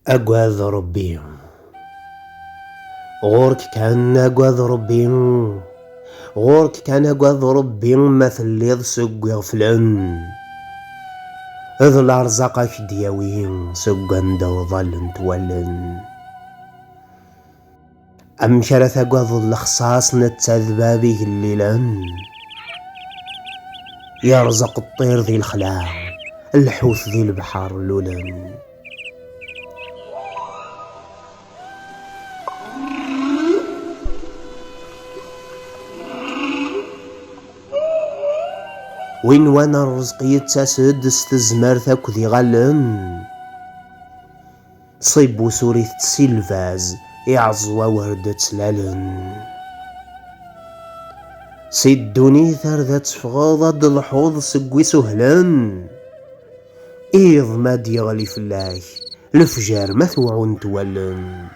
أقواذ ربي غورك كان أقواذ ربي غورك كان أقواذ ربي ما تليض سق يغفلن إذ الأرزاق دياوين سقان دوظل نتولن أم شرث أقواذ الخصاص نتذبابي الليلن يرزق الطير ذي الخلاع الحوت ذي البحر لولن وين وانا الرزق يتسد استزمار ثاك ذي غلن صيب وسوري تسيلفاز يعزوا وردة سلالن سيدوني ثار تفغاض ضد الحوض سقوي سهلن إيض ما ديغلي فلاك الفجار ما ثوعون تولن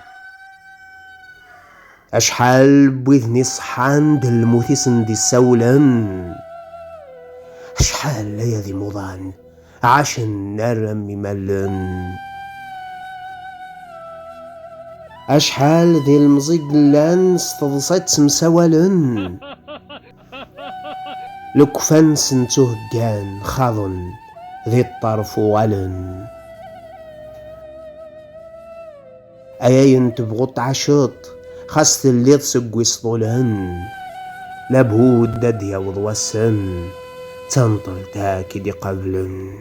أشحال بوذني صحان دل الموثي سندي السولن أشحال ليالي مضان عاشن نار مملن أشحال ذي المزيقلان استضصيت مساولن لكفان سنتوه كان خاضن ذي الطرف وغلن أياين تبغط عشط خاص اللي تسقوي سطولهن لابهود داديا وضوسن تنطل تاكي دي قبلن